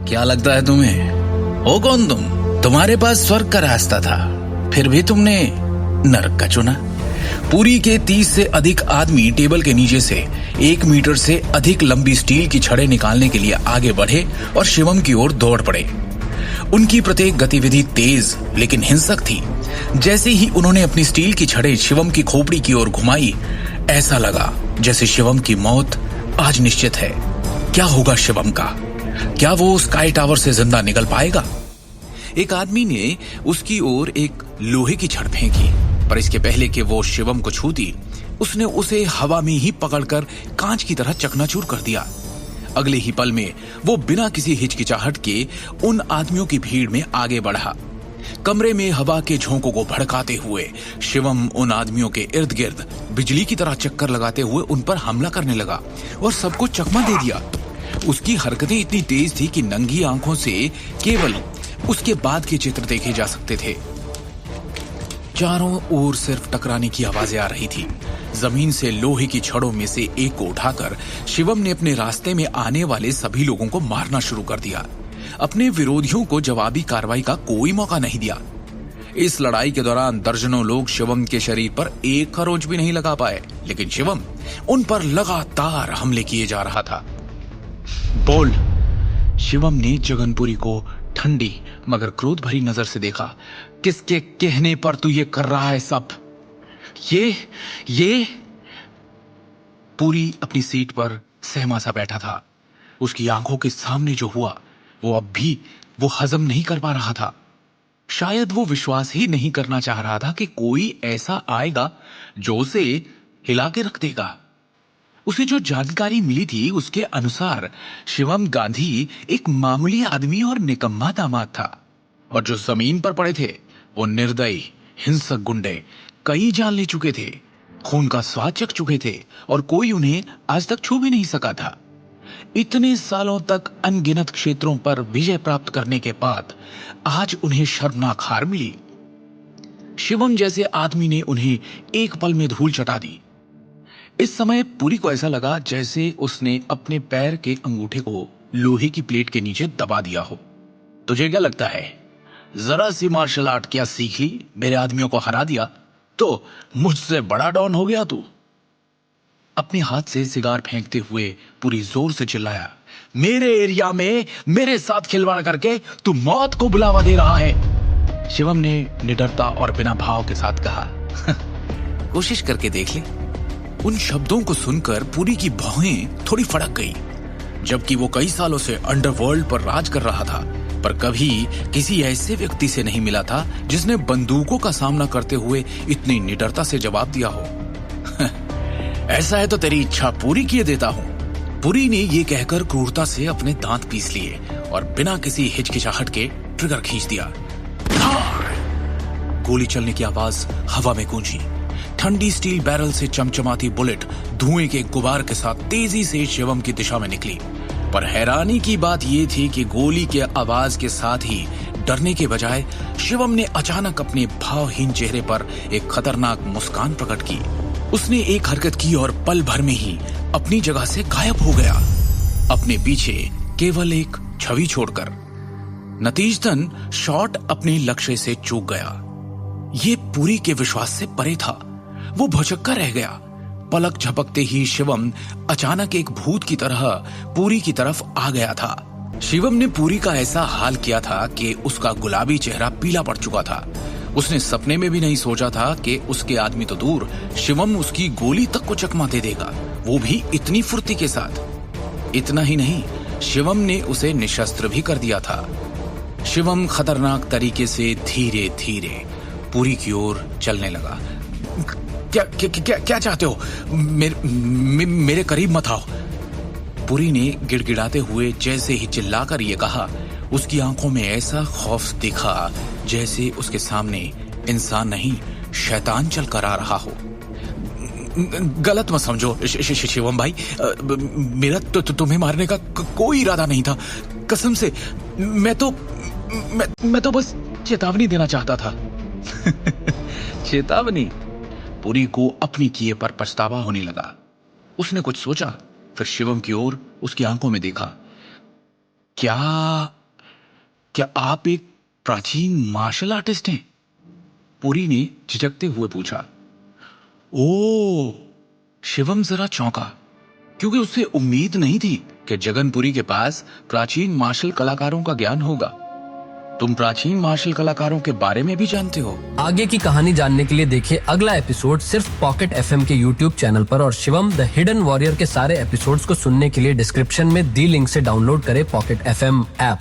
क्या लगता है तुम्हें? हो कौन तुम? तुम्हारे पास स्वर्ग का रास्ता था, फिर भी तुमने नरक का चुना। पुरी के 30 से अधिक आदमी टेबल के नीचे से 1 मीटर से अधिक लंबी स्टील की छड़ें निकालने के लिए आगे बढ़े और शिवम की ओर दौड़ पड़े। उनकी प्रत्येक गतिविधि तेज लेकिन हिंसक थी। जैसे ही उन्होंने अपनी स्टील की छड़ें शिवम की खोपड़ी की ओर घुमाई, ऐसा लगा जैसे शिवम की मौत आज निश्चित है। क्या होगा शिवम का? क्या वो स्काई टावर से जिंदा निकल पाएगा? एक आदमी ने उसकी ओर एक लोहे की छड़ फेंकी, पर इसके पहले कि वो शिवम को छूती, उसने उसे हवा में ही पकड़कर कांच की तरह चकनाचूर कर दिया। अगले ही पल में वो बिना किसी हिचकिचाहट के उन आदमियों की भीड़ में आगे बढ़ा। कमरे में हवा के झोंकों को भड़काते हुए शिवम उन आदमियों के इर्द गिर्द बिजली की तरह चक्कर लगाते हुए उन पर हमला करने लगा और सबको चकमा दे दिया। उसकी हरकतें इतनी तेज थी कि नंगी आंखों से केवल उसके बाद के चित्र देखे जा सकते थे। चारों ओर सिर्फ टकराने की आवाजें आ रही थी। जमीन से लोहे की छड़ों में से एक को उठाकर शिवम ने अपने रास्ते में आने वाले सभी लोगों को मारना शुरू कर दिया। अपने विरोधियों को जवाबी कार्रवाई का कोई मौका नहीं दिया। इस लड़ाई के दौरान दर्जनों लोग शिवम के शरीर पर एक खरोंच भी नहीं लगा पाए, लेकिन शिवम उन पर लगातार हमले किए जा रहा था। बोल! शिवम ने जगनपुरी को ठंडी मगर क्रोध भरी नजर से देखा। किसके कहने पर तू ये कर रहा है सब? ये पूरी अपनी सीट पर सहमा सा बैठा था। उसकी आंखों के सामने जो हुआ वो अब भी वो हजम नहीं कर पा रहा था। शायद वो विश्वास ही नहीं करना चाह रहा था कि कोई ऐसा आएगा जो उसे हिला के रख देगा। उसे जो जानकारी मिली थी उसके अनुसार शिवम गांधी एक मामूली आदमी और निकम्मा दामाद था, और जो जमीन पर पड़े थे वो निर्दयी हिंसक गुंडे कई जान ले चुके थे, खून का स्वाद चख चुके थे और कोई उन्हें आज तक छू भी नहीं सका था। इतने सालों तक अनगिनत क्षेत्रों पर विजय प्राप्त करने के बाद आज उन्हें शर्मनाक हार मिली। शिवम जैसे आदमी ने उन्हें एक पल में धूल चटा दी। इस समय पुरी को ऐसा लगा जैसे उसने अपने पैर के अंगूठे को लोहे की प्लेट के नीचे दबा दिया हो। तुझे क्या लगता है, जरा सी मार्शल आर्ट क्या सीख ली, मेरे आदमियों को हरा दिया तो मुझसे बड़ा डॉन हो गया तू? अपने हाथ से सिगार फेंकते हुए पुरी जोर से चिल्लाया, मेरे एरिया में मेरे साथ खिलवाड़ करके तू मौत को बुलावा दे रहा है। शिवम ने निडरता और बिना भाव के साथ कहा, कोशिश करके देख ले। उन शब्दों को सुनकर पुरी की भौहें थोड़ी फड़क गई। जबकि वो कई सालों से अंडरवर्ल्ड पर राज कर रहा था, पर कभी किसी ऐसे व्यक्ति से नहीं मिला था जिसने बंदूकों का सामना करते हुए इतनी निडरता से जवाब दिया हो। ऐसा है तो तेरी इच्छा पूरी किए देता हूं। पुरी ने यह कहकर क्रूरता से अपने दांत पीस लिए और बिना किसी हिचकिचाहट के ट्रिगर खींच दिया। गोली चलने की आवाज हवा में गूंजी। ठंडी स्टील बैरल से चमचमाती बुलेट धुएं के गुबार के साथ तेजी से शिवम की दिशा में निकली। पर हैरानी की बात यह थी कि गोली के आवाज के साथ ही डरने के बजाय शिवम ने अचानक अपने भावहीन चेहरे पर एक खतरनाक मुस्कान प्रकट की। उसने एक हरकत की और पल भर में ही अपनी जगह से गायब हो गया, अपने पीछे केवल एक छवि छोड़कर। नतीजतन शॉट अपने लक्ष्य से चूक गया। ये पुरी के विश्वास से परे था। वो भौचक्का रह गया। पलक झपकते ही शिवम अचानक एक भूत की तरह पुरी की तरफ आ गया था। शिवम ने पुरी का ऐसा हाल किया था कि उसका गुलाबी चेहरा पीला पड़ चुका था। उसने सपने में भी नहीं सोचा था कि उसके आदमी तो दूर, शिवम उसकी गोली तक को चकमा दे देगा, वो भी इतनी फुर्ती के साथ। इतना ही नहीं, शिवम ने उसे निशस्त्र भी कर दिया था। शिवम खतरनाक तरीके से धीरे धीरे पुरी की ओर चलने लगा। क्या चाहते हो? मेरे करीब मत आओ। पुरी ने गिड़गिड़ाते हुए जैसे ही चिल्लाकर ये कहा, उसकी आंखों में ऐसा खौफ दिखा जैसे उसके सामने इंसान नहीं शैतान चल कर आ रहा हो। गलत मत समझो शिवम भाई, मेरा तो तुम्हें मारने का कोई इरादा नहीं था। कसम से मैं तो बस चेतावनी देना चाहता था। चेतावनी? पुरी को अपनी किए पर पछतावा होने लगा। उसने कुछ सोचा, फिर शिवम की ओर उसकी आंखों में देखा। क्या क्या आप एक प्राचीन मार्शल आर्टिस्ट हैं? पुरी ने झिझकते हुए पूछा। ओ, शिवम जरा चौंका, क्योंकि उसे उम्मीद नहीं थी कि जगनपुरी के पास प्राचीन मार्शल कलाकारों का ज्ञान होगा। तुम प्राचीन मार्शल कलाकारों के बारे में भी जानते हो? आगे की कहानी जानने के लिए देखिए अगला एपिसोड सिर्फ पॉकेट एफएम के यूट्यूब चैनल पर, और शिवम द हिडन वॉरियर के सारे एपिसोड्स को सुनने के लिए डिस्क्रिप्शन में दी लिंक से डाउनलोड करें पॉकेट एफएम ऐप।